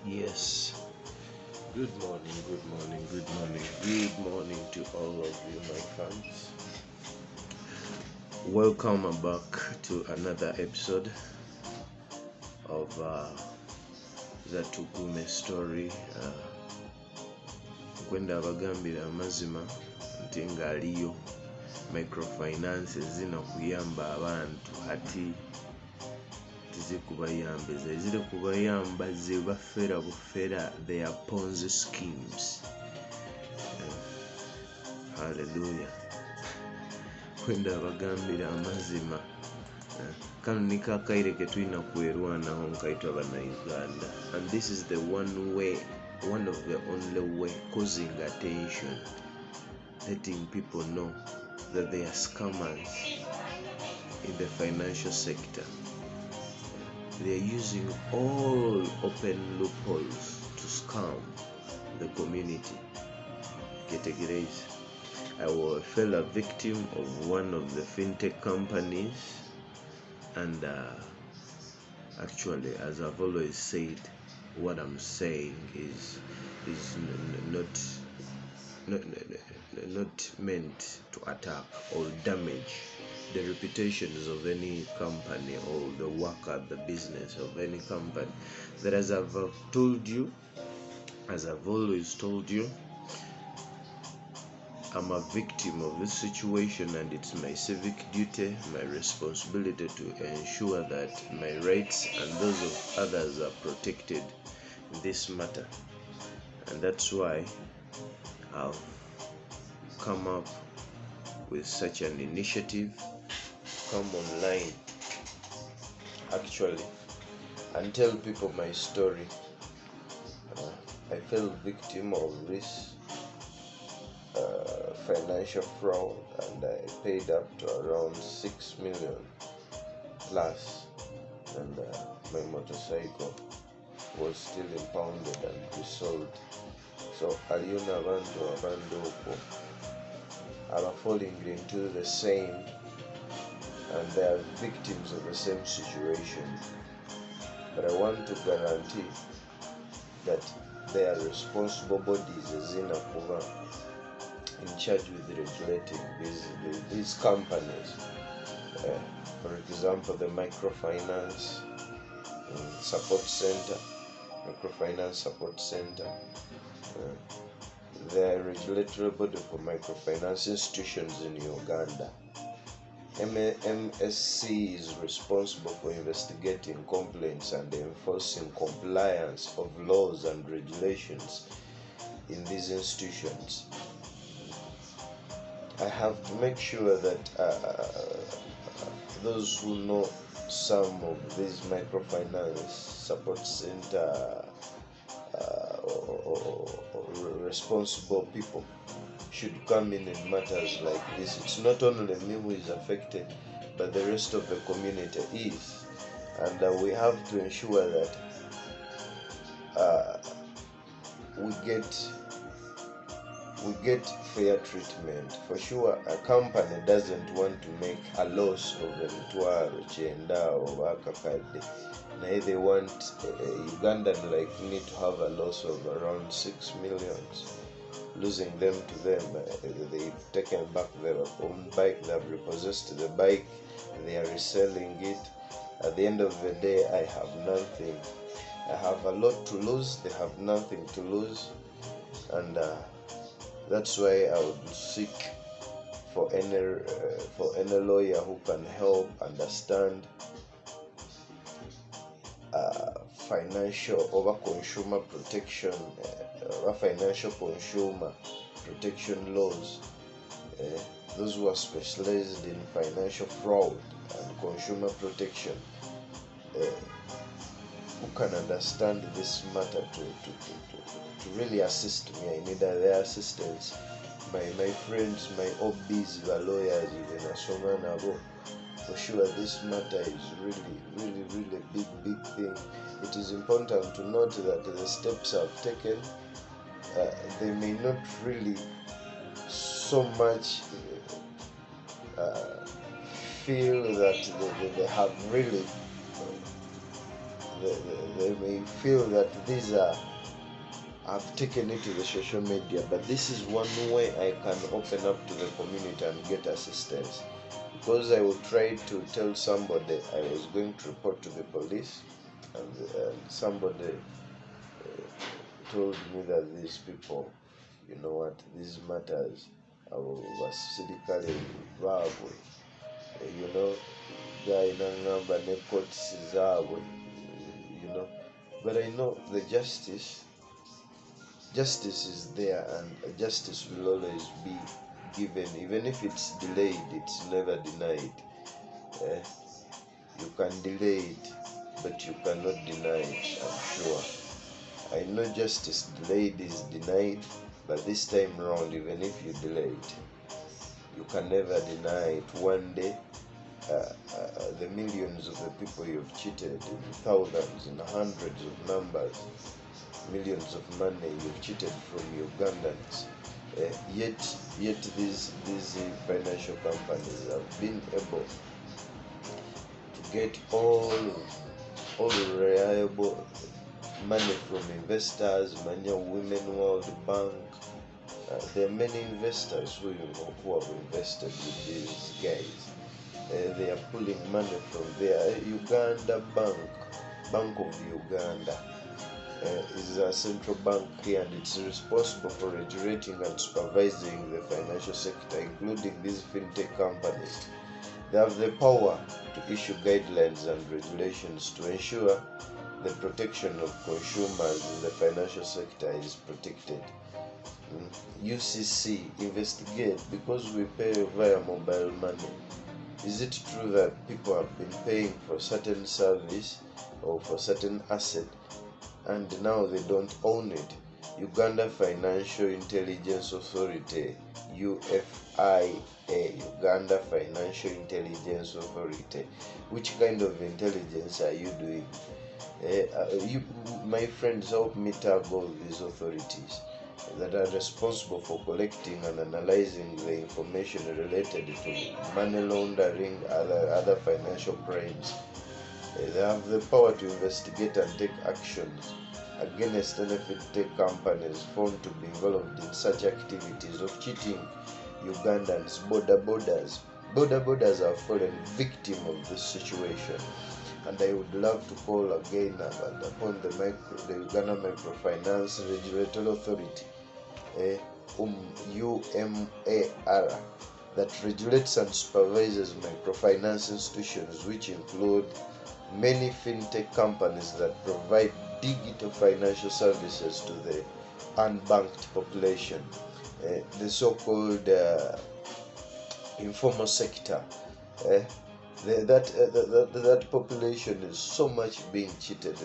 Yes. Good morning, good morning, good morning, good morning to all of you, my fans. Welcome back to another episode of the Tugume story. Kwenda abagambira amazima nti ng'aliyo microfinance zina kuyamba abantu ati tizikubayambe ziri kubayamba ze bafera bufera their Ponzi schemes. Hallelujah. Kwenda abagambira amazima kano nika akaire ke tulina kwerwanaho nkaitwa bana Uganda, and this is the one of the only way causing attention, letting people know that they are scammers in the financial sector. They are using all open loopholes to scam the community. Categories. I fell a victim of one of the fintech companies, and actually, as I've always said, what I'm saying is not meant to attack or damage the reputations of any company or the worker, the business of any company. That, as I've told you, as I've always told you, I'm a victim of this situation, and it's my civic duty, my responsibility to ensure that my rights and those of others are protected in this matter. And that's why I've come up with such an initiative, come online actually and tell people my story. I fell victim of this financial fraud, and I paid up to around 6 million plus, and my motorcycle was still impounded and resold. So aliona abantu okwo are falling into the same, and they are victims of the same situation. But I want to guarantee that they are responsible bodies zina kuba in charge with regulating these companies. For example, the Microfinance Support Centre, Microfinance Support Centre, the regulatory body for microfinance institutions in Uganda. MSC is responsible for investigating complaints and enforcing compliance of laws and regulations in these institutions. I have to make sure that those who know some of these microfinance support center or responsible people should come in matters like this. It's not only me who is affected, but the rest of the community is, and we have to ensure that we get fair treatment. For sure, a company doesn't want to make a loss of emitwaro chenda or akakade. Now they want Ugandan like me to have a loss of around 6 million. Losing them to them, they've taken back their own bike, they've repossessed the bike, they are reselling it. At the end of the day, I have nothing. I have a lot to lose, they have nothing to lose, and that's why I would seek for any lawyer who can help understand financial over consumer protection, financial consumer protection laws. Those who are specialized in financial fraud and consumer protection, who can understand this matter to really assist me. I need their assistance. My friends, my OBs, the lawyers, even Asomanabo. For sure, this matter is really a big thing. It is important to note that the steps I've taken, they may not really so much feel that they have really they may feel that these are, I've taken it to the social media, but this is one way I can open up to the community and get assistance. Because I would try to tell somebody I was going to report to the police, and somebody told me that these people, you know what, these matters abasirikale baabwe, you know, galina ngamba ne courts zaabwe, you know, but I know the justice is there, and justice will always be given. Even if it's delayed, it's never denied. You can delay it, but you cannot deny it, I'm sure. I know justice delayed is denied, but this time around, even if you delay it, you can never deny it. One day, the millions of the people you've cheated, in thousands, in hundreds of numbers, millions of money you've cheated from Ugandans. Yet these financial companies have been able to get all reliable money from investors, many Women World Bank. There are many investors who have invested with these guys. They are pulling money from there. Uganda Bank of Uganda is a central bank here, and it's responsible for regulating and supervising the financial sector, including these fintech companies. They have the power to issue guidelines and regulations to ensure the protection of consumers in the financial sector is protected. UCC investigate, because we pay via mobile money. Is it true that people have been paying for certain service or for certain asset, and now they don't own it? Uganda Financial Intelligence Authority, UFIA, Uganda Financial Intelligence Authority. Which kind of intelligence are you doing? My friends, help me tag all these authorities that are responsible for collecting and analyzing the information related to money laundering, other financial crimes. They have the power to investigate and take actions against any fintech companies found to be involved in such activities of cheating Ugandans. Borders have fallen victim of this situation, and I would love to call again upon the Uganda Microfinance Regulatory Authority, UMAR, that regulates and supervises microfinance institutions, which include many fintech companies that provide digital financial services to the unbanked population, the so-called informal sector. That population is so much being cheated,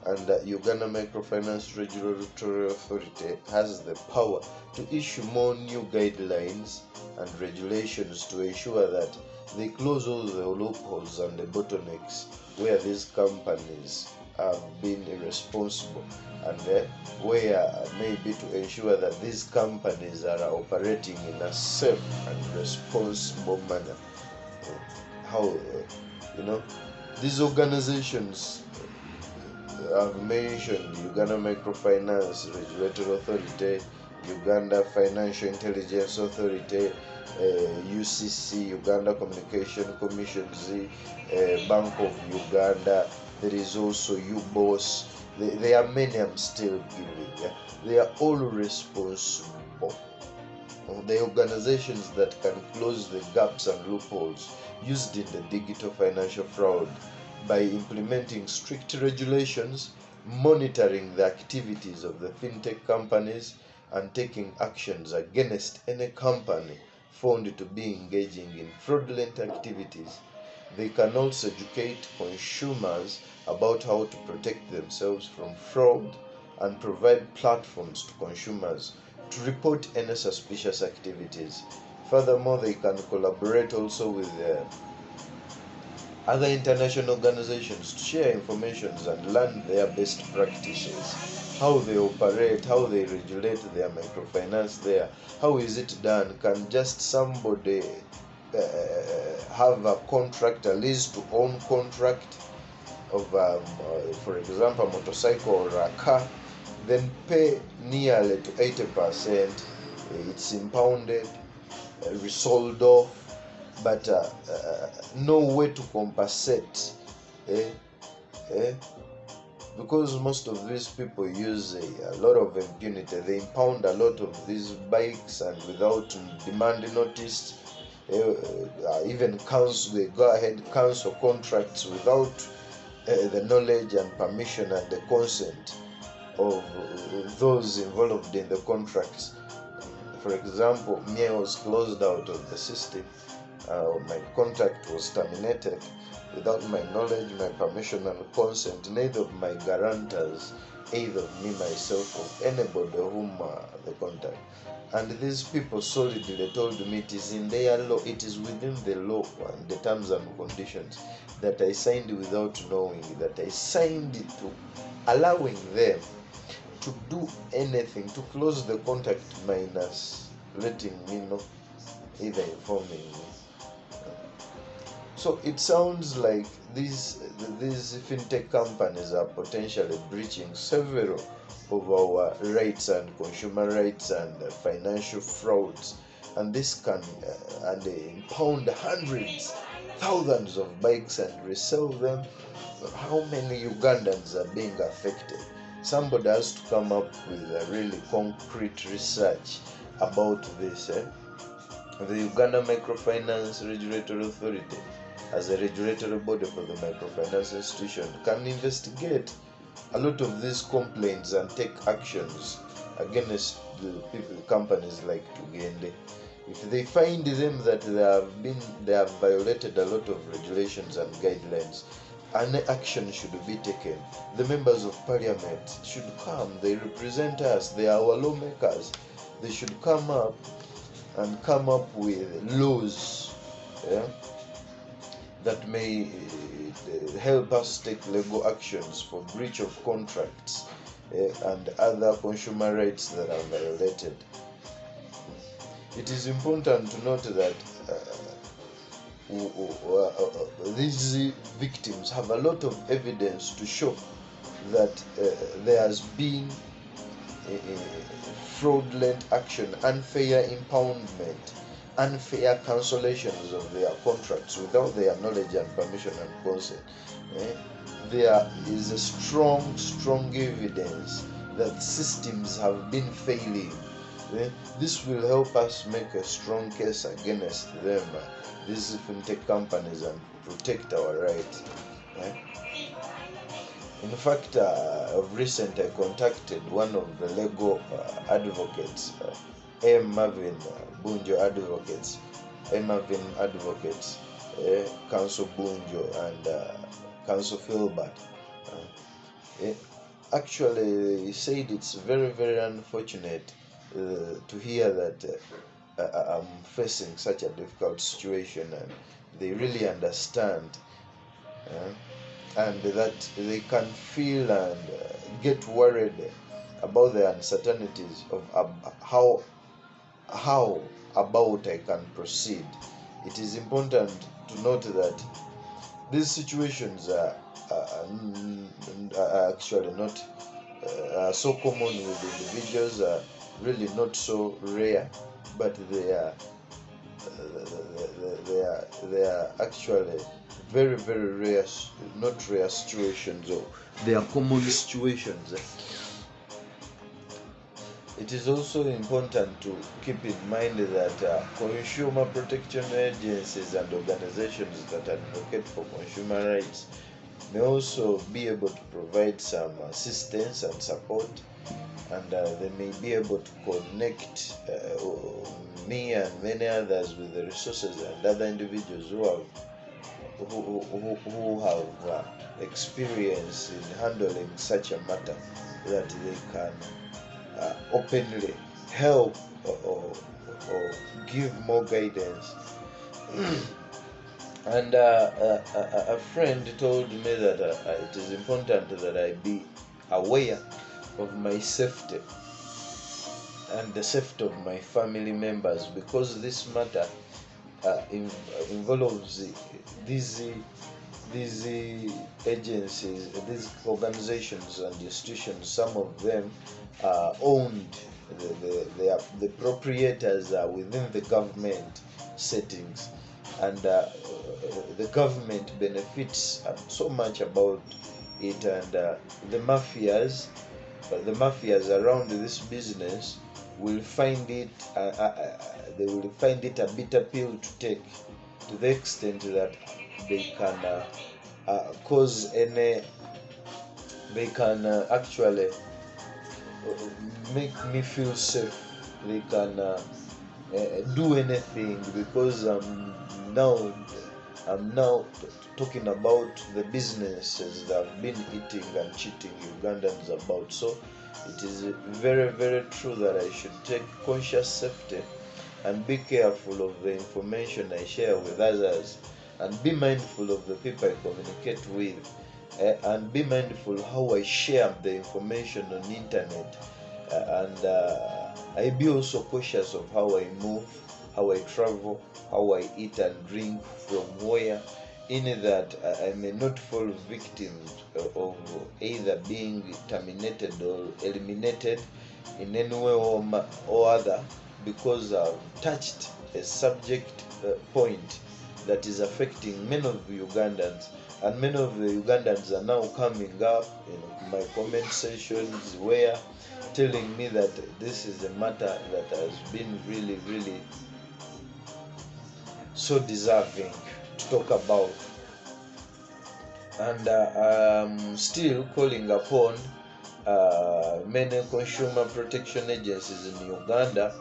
and Uganda Microfinance Regulatory Authority has the power to issue more new guidelines and regulations to ensure that they close all the loopholes and the bottlenecks where these companies have been irresponsible, and where maybe to ensure that these companies are operating in a safe and responsible manner. How these organizations I've mentioned: Uganda Microfinance Regulatory Authority, Uganda Financial Intelligence Authority, UCC, Uganda Communication Commission, Bank of Uganda. There is also UBOS. There are many I'm still giving. They are all responsible. The organizations that can close the gaps and loopholes used in the digital financial fraud by implementing strict regulations, monitoring the activities of the fintech companies, and taking actions against any company found to be engaging in fraudulent activities. They can also educate consumers about how to protect themselves from fraud and provide platforms to consumers to report any suspicious activities. Furthermore, they can collaborate also with other international organizations to share information and learn their best practices, how they operate, how they regulate their microfinance there. How is it done? Can just somebody have a contract, a lease to own contract? of for example, a motorcycle or a car, then pay nearly to 80%. It's impounded, resold off, but no way to compensate. Eh? Eh? Because most of these people use a lot of impunity. They impound a lot of these bikes and without demand notice. Even cancel, they go ahead cancel contracts without the knowledge and permission and the consent of those involved in the contracts. For example, me, I was closed out of the system. My contract was terminated without my knowledge, my permission and consent, neither of my guarantors, either of me, myself, or anybody whom they contact. And these people solidly told me it is in their law, it is within the law and the terms and conditions that I signed without knowing, that I signed it to allowing them to do anything, to close the contract minus letting me know, either informing me. So it sounds like these fintech companies are potentially breaching several of our rights and consumer rights and financial frauds, and this can and they impound hundreds, thousands of bikes and resell them. How many Ugandans are being affected? Somebody has to come up with a really concrete research about this. The Uganda Microfinance Regulatory Authority, as a regulatory body for the microfinance institution, can investigate a lot of these complaints and take actions against the people, companies like Uganda. If they find them that they have violated a lot of regulations and guidelines, an action should be taken. The members of parliament should come. They represent us. They are our lawmakers. They should come up with laws, that may help us take legal actions for breach of contracts and other consumer rights that are violated. It is important to note that these victims have a lot of evidence to show that there has been fraudulent action, unfair impoundment, unfair cancellations of their contracts without their knowledge and permission and consent. There is a strong evidence that systems have been failing. This will help us make a strong case against them, these fintech companies, and protect our rights. In fact, of recent, I contacted one of the legal advocates, Marvin Bunjo Advocates, Marvin Advocates, Council Bunjo and Council Filbert. Actually, he said it's very, very unfortunate to hear that I'm facing such a difficult situation, and they really understand. And that they can feel and get worried about the uncertainties of how about I can proceed. It is important to note that these situations are actually not so common with individuals, are really not so rare, but they are actually very, very rare, not rare situations, or they are common situations. It is also important to keep in mind that consumer protection agencies and organizations that advocate for consumer rights may also be able to provide some assistance and support, and they may be able to connect me and many others with the resources and other individuals who have experience in handling such a matter, that they can openly help or give more guidance. And a friend told me that it is important that I be aware of my safety and the safety of my family members, because this matter involves these these agencies, these organizations and institutions, some of them are owned, the proprietors are within the government settings, and the government benefits so much about it, and the mafias around this business will find it they will find it a bitter pill to take, to the extent that they can cause any they can actually make me feel safe. They can do anything, because I'm now talking about the businesses that have been eating and cheating Ugandans about. So it is very, very true that I should take conscious safety and be careful of the information I share with others, and be mindful of the people I communicate with, and be mindful how I share the information on the internet, and I be also cautious of how I move, how I travel, how I eat and drink, from where, in that I may not fall victim of either being terminated or eliminated in any way or other, because I've touched a subject point that is affecting many of the Ugandans, and many of the Ugandans are now coming up in my comment sections, where telling me that this is a matter that has been really, really so deserving to talk about. And I'm still calling upon many consumer protection agencies in Uganda.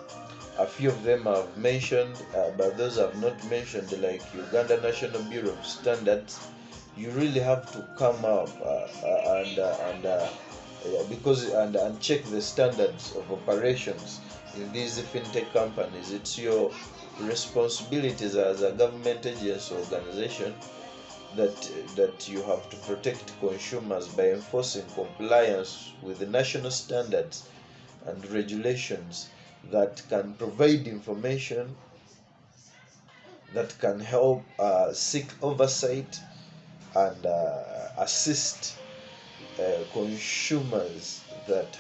A few of them I've mentioned, but those I've not mentioned, like Uganda National Bureau of Standards, you really have to come up and check the standards of operations in these fintech companies. It's your responsibilities as a government agency organization that you have to protect consumers by enforcing compliance with the national standards and regulations that can provide information that can help seek oversight and assist consumers that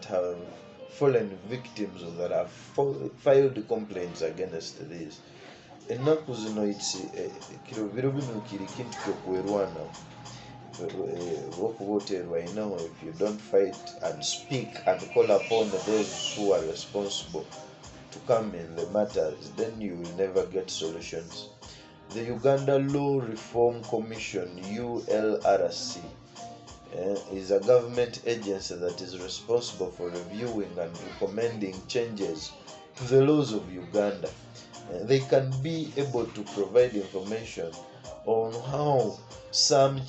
have fallen victims or that have filed complaints against this. Ennaku zino biro bino kiri kintu kyokwerwana lwokuba oteerwa inaho. If you don't fight and speak and call upon those who are responsible to come in the matters, then you will never get solutions. The Uganda Law Reform Commission, ULRC, is a government agency that is responsible for reviewing and recommending changes to the laws of Uganda. They can be able to provide information on how some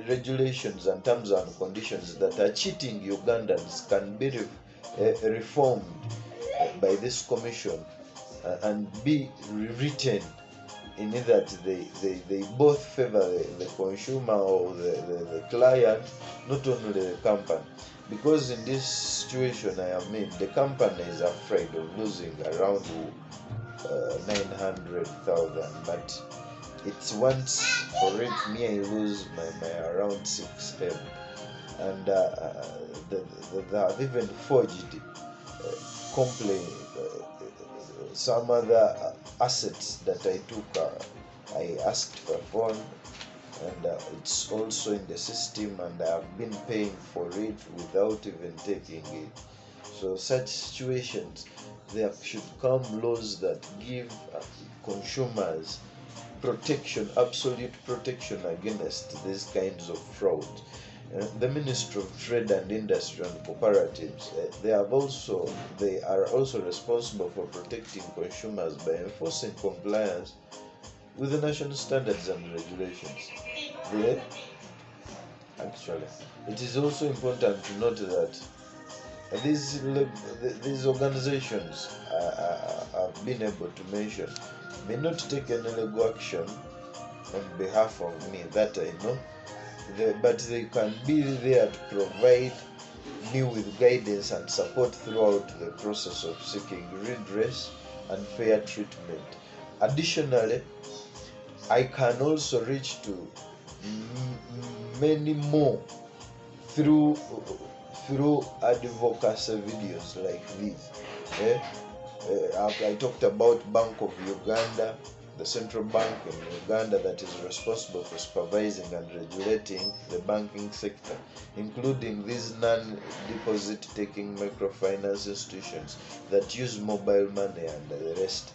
regulations and terms and conditions that are cheating Ugandans can be reformed by this commission and be rewritten in that they both favor the consumer or the client, not only the company. Because in this situation I am in, the company is afraid of losing around 900,000, but it's once for it me I lose my around 6M, and they have even forged some other assets that I took. I asked for a phone, and it's also in the system, and I have been paying for it without even taking it. So such situations, there should come laws that give consumers protection, absolute protection against these kinds of fraud. The Ministry of Trade and Industry and Cooperatives, they are also responsible for protecting consumers by enforcing compliance with the national standards and regulations. Actually, it is also important to note that these organizations have been able to mention may not take any legal action on behalf of me, that I know, but they can be there to provide me with guidance and support throughout the process of seeking redress and fair treatment. Additionally, I can also reach to many more through advocacy videos like these. I talked about Bank of Uganda, the central bank in Uganda that is responsible for supervising and regulating the banking sector, including these non-deposit taking microfinance institutions that use mobile money and the rest.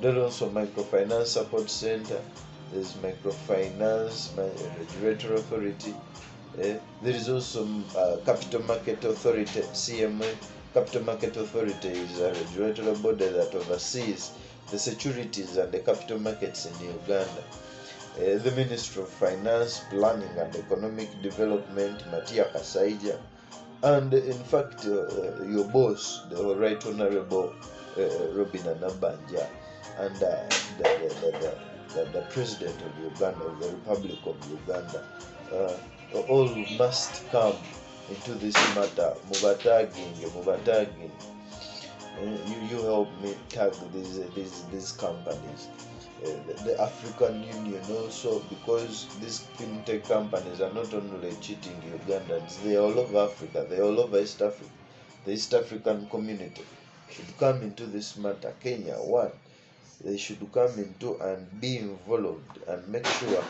There's also Microfinance Support Centre, there's Microfinance Regulatory Authority, there is also Capital Market Authority, CMA. Capital Market Authority is a regulatory body that oversees the securities and the capital markets in Uganda. The Ministry of Finance, Planning and Economic Development, Matia Kasaija, and in fact your boss, the Right Honorable Robin Anabanja, and the President of Uganda, of the Republic of Uganda, all must come into this matter. Mubataging. You help me tag these companies. The African Union also, because these fintech companies are not only cheating Ugandans, they are all over Africa, they are all over East Africa. The East African community should come into this matter. Kenya, one, they should come into and be involved and make sure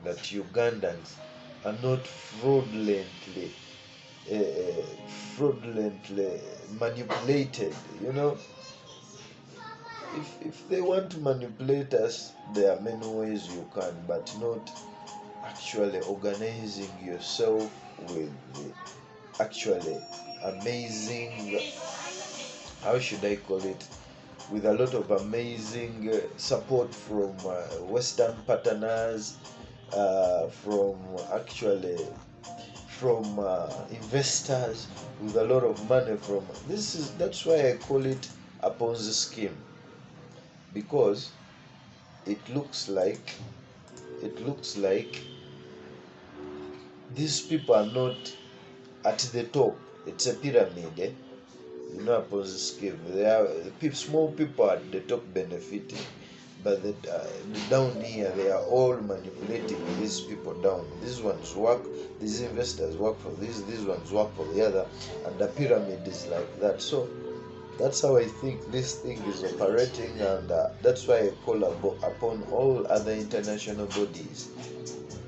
that Ugandans are not fraudulently manipulated. If they want to manipulate us, there are many ways you can, but not actually organizing yourself with actually amazing, how should I call it, with a lot of amazing support from Western partners, from investors, with a lot of money from that's why I call it a Ponzi scheme, because it looks like these people are not at the top. It's a pyramid, a Ponzi scheme. Small people at the top benefiting, but down here they are all manipulating these people down. These ones work, these investors work for this, these ones work for the other, and the pyramid is like that. So that's how I think this thing is operating, and that's why I call upon all other international bodies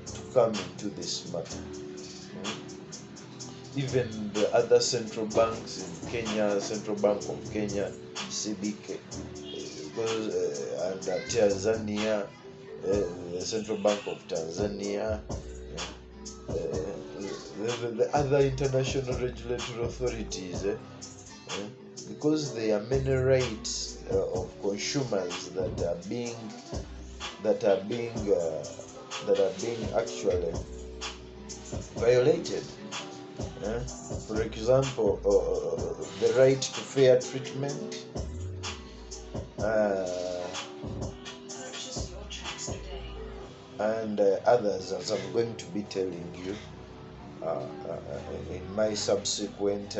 to come into this matter. Even the other central banks in Kenya, Central Bank of Kenya, CBK, and Tanzania, the Central Bank of Tanzania, the other international regulatory authorities, because there are many rights of consumers that are being actually violated. For example, the right to fair treatment, and others, as I'm going to be telling you in my subsequent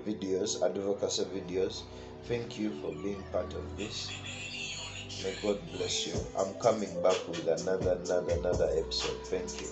videos, advocacy videos. Thank you for being part of this. May God bless you. I'm coming back with another episode. Thank you.